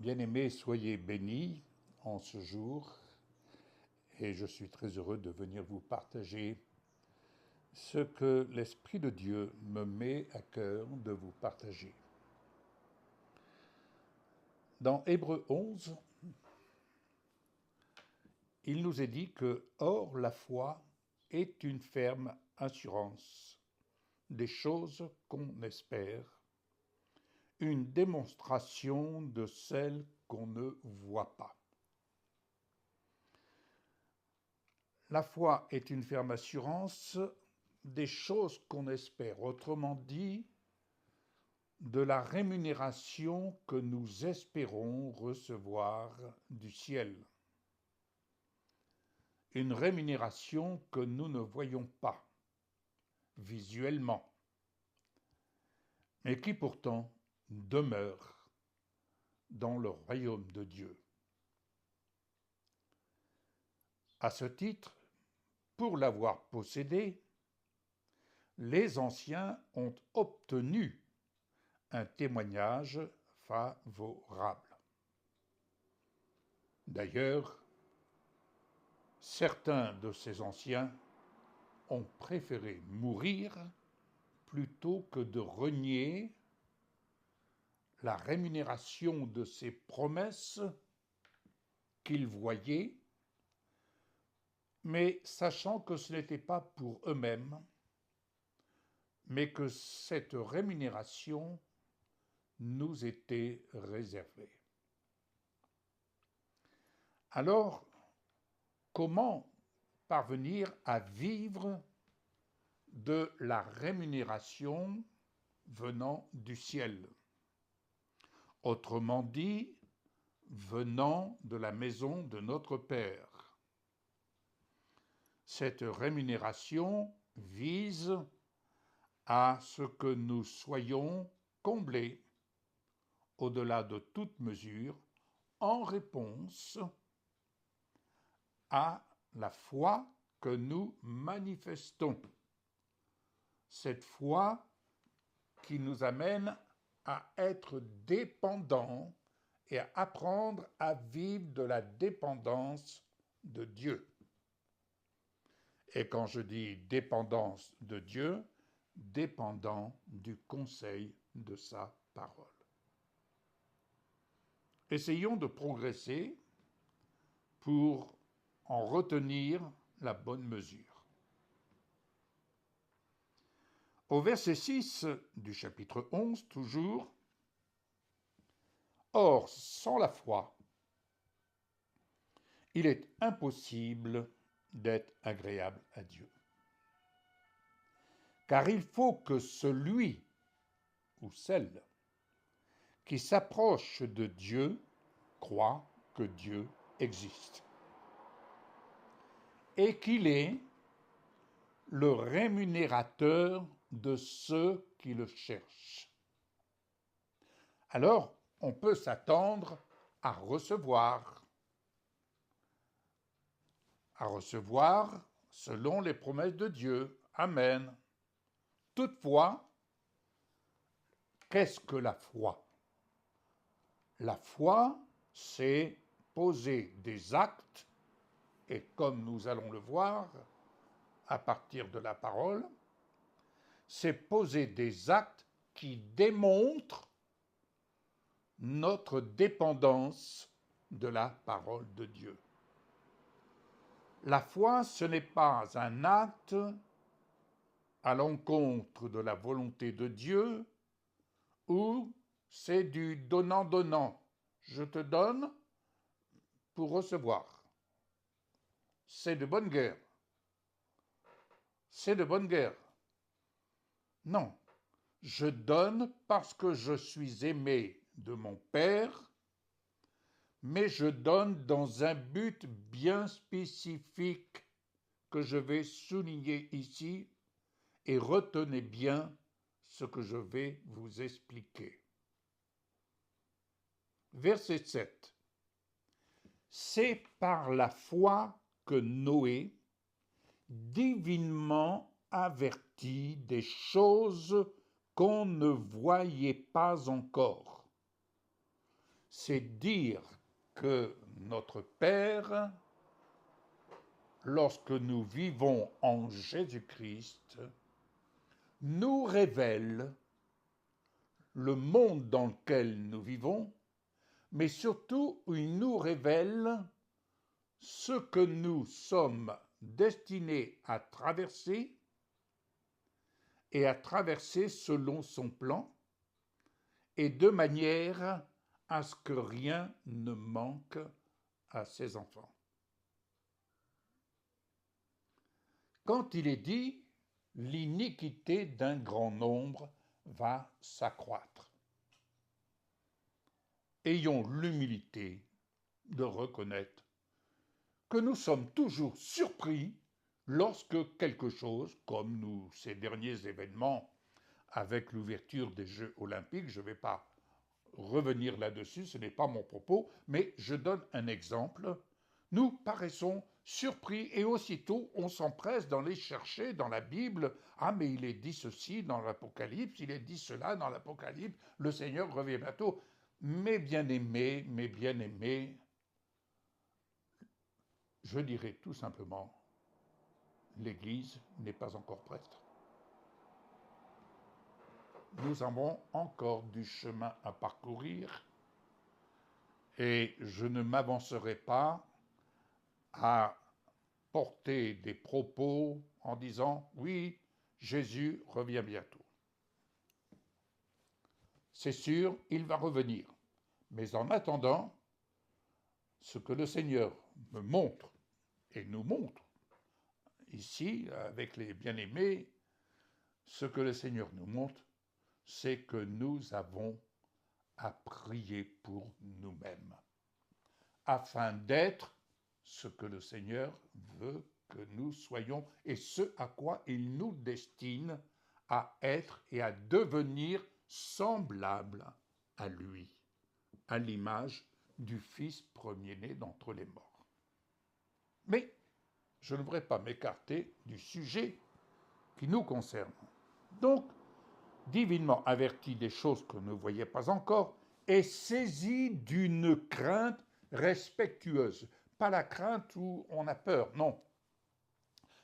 Bien-aimés, soyez bénis en ce jour et je suis très heureux de venir vous partager ce que l'Esprit de Dieu me met à cœur de vous partager. Dans Hébreux 11, il nous est dit que « Or la foi est une ferme assurance des choses qu'on espère, une démonstration de celles qu'on ne voit pas. » La foi est une ferme assurance des choses qu'on espère, autrement dit, de la rémunération que nous espérons recevoir du ciel. Une rémunération que nous ne voyons pas visuellement, mais qui pourtant demeure dans le royaume de Dieu. À ce titre, pour l'avoir possédée, les anciens ont obtenu un témoignage favorable. D'ailleurs, certains de ces anciens ont préféré mourir plutôt que de renier la rémunération de ces promesses qu'ils voyaient, mais sachant que ce n'était pas pour eux-mêmes, mais que cette rémunération nous était réservée. Alors, comment parvenir à vivre de la rémunération venant du ciel? Autrement dit, venant de la maison de notre Père. Cette rémunération vise à ce que nous soyons comblés au-delà de toute mesure en réponse à la foi que nous manifestons. Cette foi qui nous amène à être dépendants et à apprendre à vivre de la dépendance de Dieu. Et quand je dis dépendance de Dieu, dépendant du conseil de sa parole. Essayons de progresser pour en retenir la bonne mesure. Au verset 6 du chapitre 11, toujours, « Or, sans la foi, il est impossible d'être agréable à Dieu. Car il faut que celui ou celle qui s'approche de Dieu croit que Dieu existe et qu'il est le rémunérateur de ceux qui le cherchent. » Alors, on peut s'attendre à recevoir selon les promesses de Dieu. Amen. Toutefois, qu'est-ce que la foi? La foi, c'est poser des actes, et comme nous allons le voir à partir de la parole, c'est poser des actes qui démontrent notre dépendance de la parole de Dieu. La foi, ce n'est pas un acte à l'encontre de la volonté de Dieu, ou c'est du donnant-donnant. Je te donne pour recevoir. C'est de bonne guerre. C'est de bonne guerre. Non, je donne parce que je suis aimé de mon Père, mais je donne dans un but bien spécifique que je vais souligner ici, et retenez bien ce que je vais vous expliquer. Verset 7. C'est par la foi que Noé, divinement averti des choses qu'on ne voyait pas encore, c'est dire que notre Père, lorsque nous vivons en Jésus-Christ, nous révèle le monde dans lequel nous vivons, mais surtout il nous révèle ce que nous sommes destinés à traverser et à traverser selon son plan et de manière à ce que rien ne manque à ses enfants. Quand il est dit « l'iniquité d'un grand nombre va s'accroître », ayons l'humilité de reconnaître que nous sommes toujours surpris lorsque quelque chose, comme ces derniers événements avec l'ouverture des Jeux olympiques, je ne vais pas revenir là-dessus, ce n'est pas mon propos, mais je donne un exemple. Nous paraissons surpris et aussitôt on s'empresse d'aller chercher dans la Bible « Ah, mais il est dit ceci dans l'Apocalypse, il est dit cela dans l'Apocalypse, le Seigneur revient bientôt. » Mes bien-aimés, je dirais tout simplement, l'Église n'est pas encore prête. Nous avons encore du chemin à parcourir et je ne m'avancerai pas à porter des propos en disant « Oui, Jésus revient bientôt ». C'est sûr, il va revenir. Mais en attendant, ce que le Seigneur me montre et nous montre ici, avec les bien-aimés, ce que le Seigneur nous montre, c'est que nous avons à prier pour nous-mêmes, afin d'être ce que le Seigneur veut que nous soyons et ce à quoi il nous destine à être et à devenir semblables à lui, à l'image du Fils premier-né d'entre les morts. Mais je ne voudrais pas m'écarter du sujet qui nous concerne. Donc, divinement averti des choses que ne voyait pas encore, est saisi d'une crainte respectueuse. Pas la crainte où on a peur, non,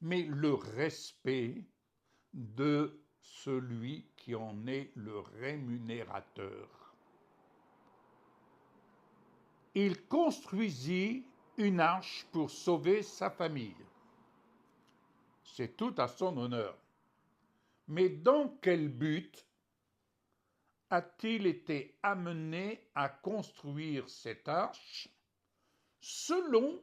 mais le respect de celui qui en est le rémunérateur. Il construisit une arche pour sauver sa famille. C'est tout à son honneur. Mais dans quel but a-t-il été amené à construire cette arche selon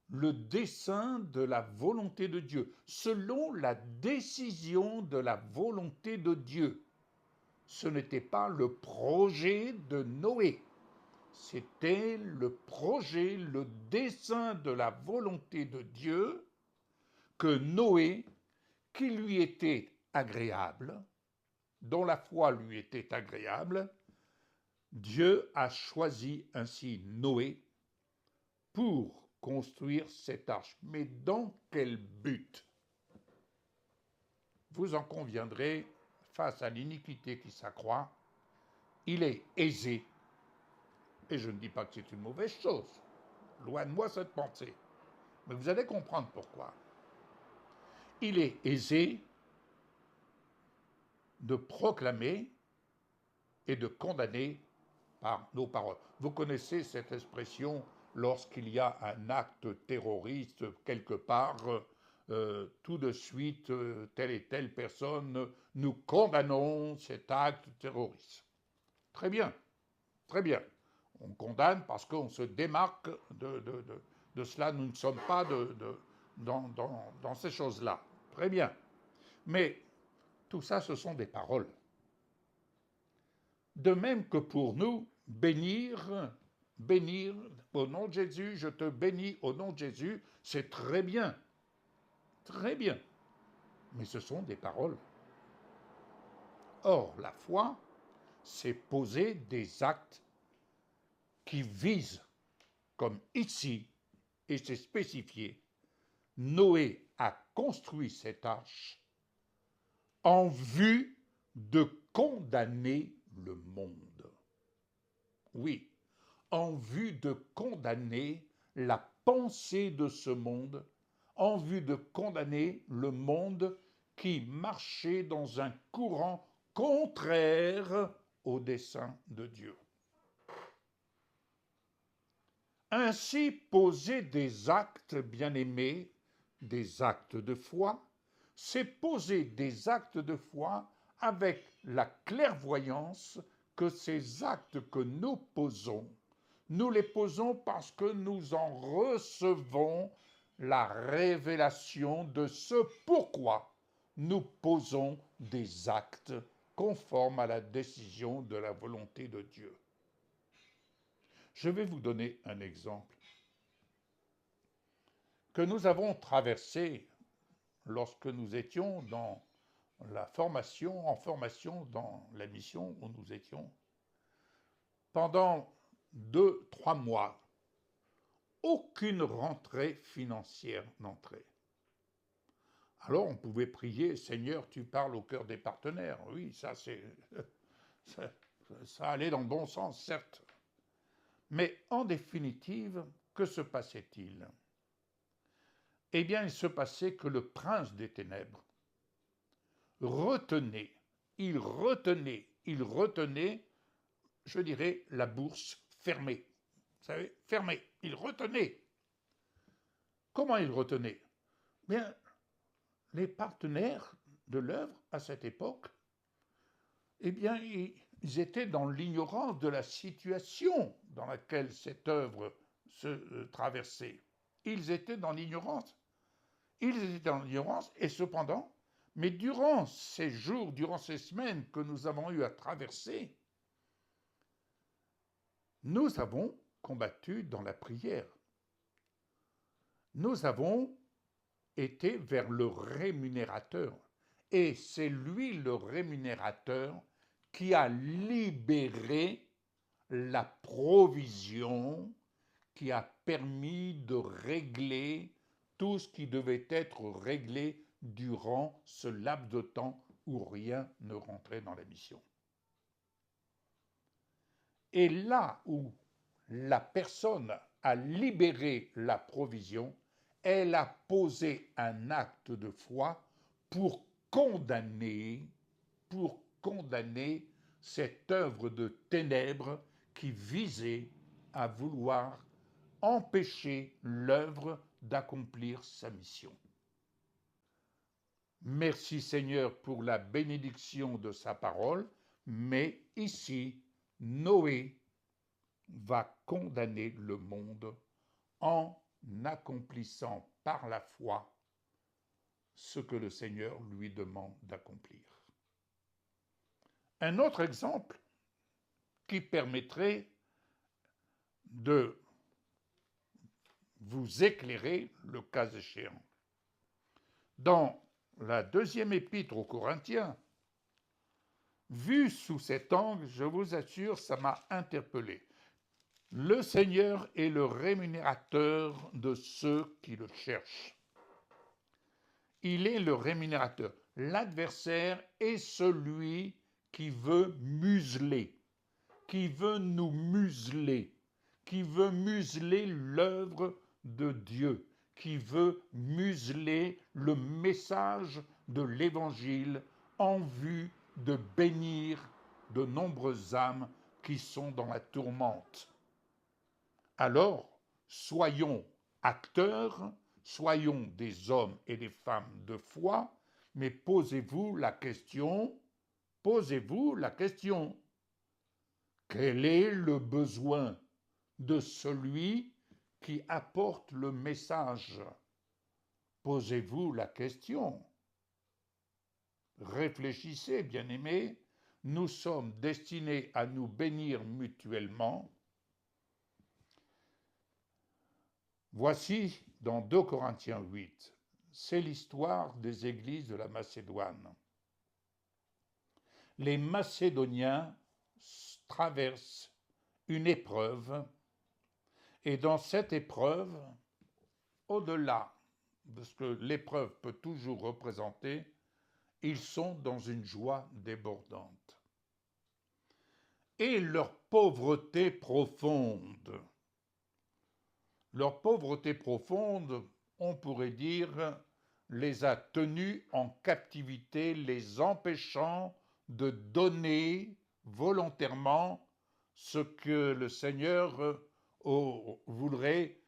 le dessein de la volonté de Dieu, selon la décision de la volonté de Dieu? Ce n'était pas le projet de Noé, c'était le projet, le dessein de la volonté de Dieu que Noé, qui lui était agréable, dont la foi lui était agréable, Dieu a choisi ainsi Noé pour construire cette arche. Mais dans quel but? Vous en conviendrez, face à l'iniquité qui s'accroît, il est aisé, et je ne dis pas que c'est une mauvaise chose, loin de moi cette pensée, mais vous allez comprendre pourquoi. Il est aisé de proclamer et de condamner par nos paroles. Vous connaissez cette expression, lorsqu'il y a un acte terroriste quelque part, tout de suite, telle et telle personne, nous condamnons cet acte terroriste. Très bien, très bien. On condamne parce qu'on se démarque de cela. Nous ne sommes pas dans ces choses-là. Très bien. Mais tout ça, ce sont des paroles. De même que pour nous, bénir au nom de Jésus, je te bénis au nom de Jésus, c'est très bien. Très bien. Mais ce sont des paroles. Or, la foi, c'est poser des actes qui visent, comme ici, et c'est spécifié, Noé a construit cette arche en vue de condamner le monde. oui, en vue de condamner la pensée de ce monde, en vue de condamner le monde qui marchait dans un courant contraire au dessein de Dieu. Ainsi, poser des actes, bien-aimés, des actes de foi, c'est poser des actes de foi avec la clairvoyance que ces actes que nous posons, nous les posons parce que nous en recevons la révélation de ce pourquoi nous posons des actes conformes à la décision de la volonté de Dieu. Je vais vous donner un exemple que nous avons traversé lorsque nous étions dans la formation, en formation dans la mission où nous étions. Pendant 2-3 mois, aucune rentrée financière n'entrait. Alors on pouvait prier, Seigneur, tu parles au cœur des partenaires. Oui, ça allait dans le bon sens, certes. Mais en définitive, que se passait-il? Eh bien, il se passait que le prince des ténèbres retenait, je dirais, la bourse fermée. Vous savez, fermée. Il retenait. Comment il retenait? Bien, les partenaires de l'œuvre à cette époque, eh bien, ils étaient dans l'ignorance de la situation dans laquelle cette œuvre se traversait. Ils étaient dans l'ignorance. Et cependant, mais durant ces jours, durant ces semaines que nous avons eu à traverser, nous avons combattu dans la prière. Nous avons été vers le rémunérateur. Et c'est lui le rémunérateur qui a libéré la provision qui a permis de régler tout ce qui devait être réglé durant ce laps de temps où rien ne rentrait dans la mission. Et là où la personne a libéré la provision, elle a posé un acte de foi pour condamner cette œuvre de ténèbres qui visait à vouloir empêcher l'œuvre d'accomplir sa mission. Merci Seigneur pour la bénédiction de sa parole, mais ici, Noé va condamner le monde en accomplissant par la foi ce que le Seigneur lui demande d'accomplir. Un autre exemple qui permettrait de vous éclairer le cas échéant. Dans la deuxième épître aux Corinthiens, vu sous cet angle, je vous assure, ça m'a interpellé. Le Seigneur est le rémunérateur de ceux qui le cherchent. Il est le rémunérateur. L'adversaire est celui qui veut museler, qui veut nous museler, qui veut museler l'œuvre de Dieu, qui veut museler le message de l'Évangile en vue de bénir de nombreuses âmes qui sont dans la tourmente. Alors, soyons acteurs, soyons des hommes et des femmes de foi, mais posez-vous la question, quel est le besoin de celui qui apporte le message? Posez-vous la question. Réfléchissez, bien-aimés, nous sommes destinés à nous bénir mutuellement. Voici dans 2 Corinthiens 8, c'est l'histoire des églises de la Macédoine. Les Macédoniens traversent une épreuve, et dans cette épreuve, au-delà de ce que l'épreuve peut toujours représenter, ils sont dans une joie débordante. Et leur pauvreté profonde. Leur pauvreté profonde, on pourrait dire, les a tenus en captivité, les empêchant de donner volontairement ce que le Seigneur voudrait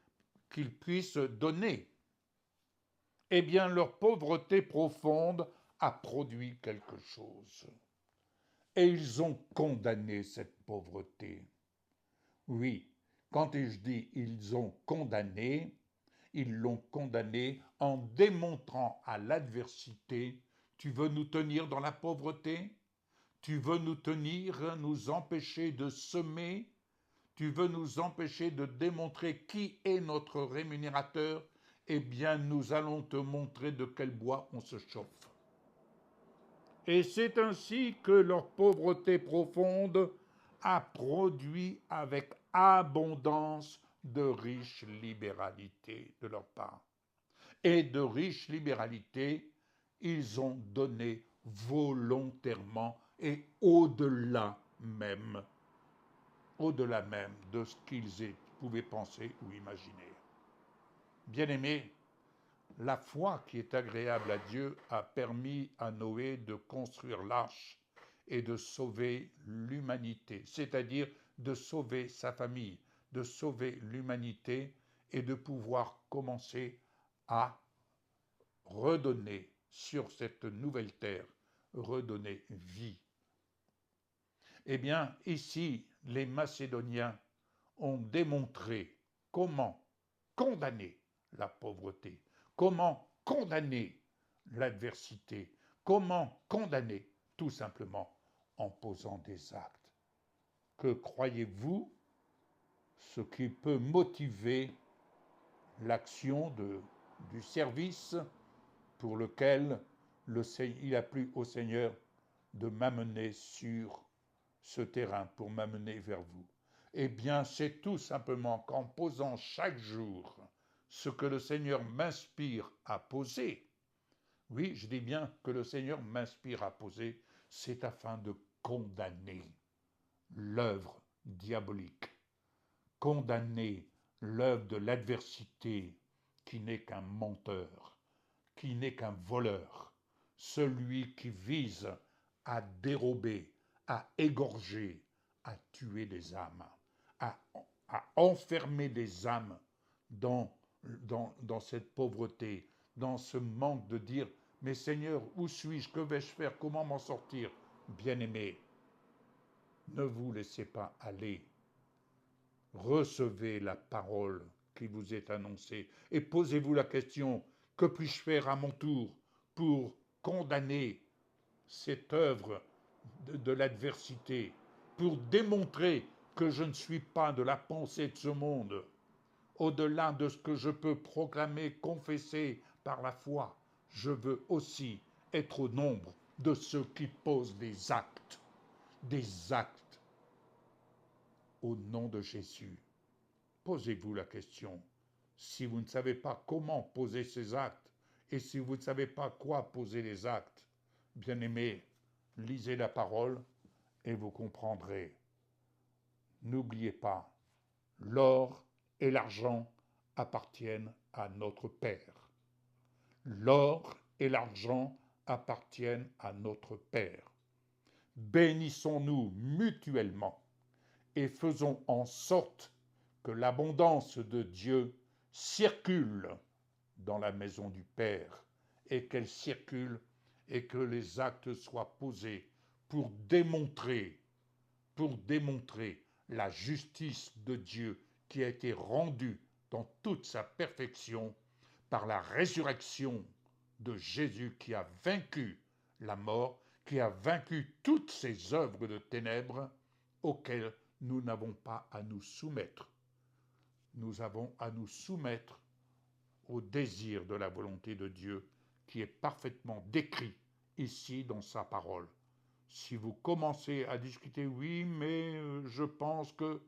qu'ils puissent donner. Eh bien, leur pauvreté profonde a produit quelque chose. Et ils ont condamné cette pauvreté. Oui, quand je dis ils ont condamné, ils l'ont condamné en démontrant à l'adversité, tu veux nous tenir dans la pauvreté? Tu veux nous tenir, nous empêcher de semer? Tu veux nous empêcher de démontrer qui est notre rémunérateur? Eh bien, nous allons te montrer de quel bois on se chauffe. Et c'est ainsi que leur pauvreté profonde a produit avec abondance de riche libéralité de leur part. Et de riche libéralité, ils ont donné volontairement et au-delà même de ce qu'ils pouvaient penser ou imaginer. Bien-aimés, la foi qui est agréable à Dieu a permis à Noé de construire l'arche et de sauver l'humanité, c'est-à-dire de sauver sa famille, de sauver l'humanité et de pouvoir commencer à redonner sur cette nouvelle terre, redonner vie. Eh bien, ici, les Macédoniens ont démontré comment condamner la pauvreté, comment condamner l'adversité, comment condamner tout simplement en posant des actes. Que croyez-vous ce qui peut motiver l'action du service pour lequel il a plu au Seigneur de m'amener sur ce terrain pour m'amener vers vous? Eh bien, c'est tout simplement qu'en posant chaque jour ce que le Seigneur m'inspire à poser, oui, je dis bien que le Seigneur m'inspire à poser, c'est afin de condamner l'œuvre diabolique, condamner l'œuvre de l'adversité qui n'est qu'un menteur, qui n'est qu'un voleur, celui qui vise à dérober, à égorger, à tuer des âmes, à enfermer des âmes dans cette pauvreté, dans ce manque de dire « Mais Seigneur, où suis-je? Que vais-je faire? Comment m'en sortir ?» Bien-aimés, ne vous laissez pas aller. Recevez la parole qui vous est annoncée et posez-vous la question « Que puis-je faire à mon tour pour condamner cette œuvre de l'adversité, pour démontrer que je ne suis pas de la pensée de ce monde, au-delà de ce que je peux proclamer, confesser par la foi, je veux aussi être au nombre de ceux qui posent des actes au nom de Jésus. Posez-vous la question. Si vous ne savez pas comment poser ces actes, et si vous ne savez pas quoi poser les actes, bien-aimés, lisez la parole et vous comprendrez. N'oubliez pas, l'or et l'argent appartiennent à notre Père. L'or et l'argent appartiennent à notre Père. Bénissons-nous mutuellement et faisons en sorte que l'abondance de Dieu circule dans la maison du Père et qu'elle circule et que les actes soient posés pour démontrer la justice de Dieu qui a été rendue dans toute sa perfection par la résurrection de Jésus qui a vaincu la mort, qui a vaincu toutes ces œuvres de ténèbres auxquelles nous n'avons pas à nous soumettre. Nous avons à nous soumettre au désir de la volonté de Dieu qui est parfaitement décrit ici dans sa parole. Si vous commencez à discuter, oui, mais je pense que,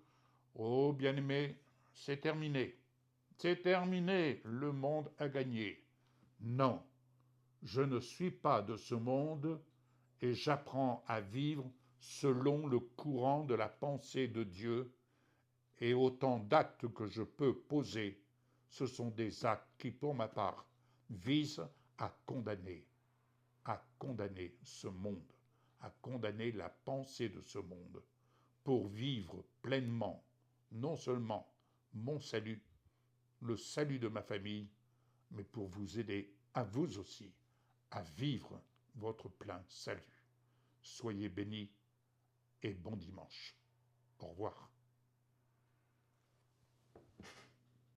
oh bien-aimé, c'est terminé. C'est terminé, le monde a gagné. Non, je ne suis pas de ce monde et j'apprends à vivre selon le courant de la pensée de Dieu, et autant d'actes que je peux poser, ce sont des actes qui, pour ma part, visent à condamner ce monde, à condamner la pensée de ce monde, pour vivre pleinement, non seulement mon salut, le salut de ma famille, mais pour vous aider à vous aussi à vivre votre plein salut. Soyez bénis et bon dimanche. Au revoir.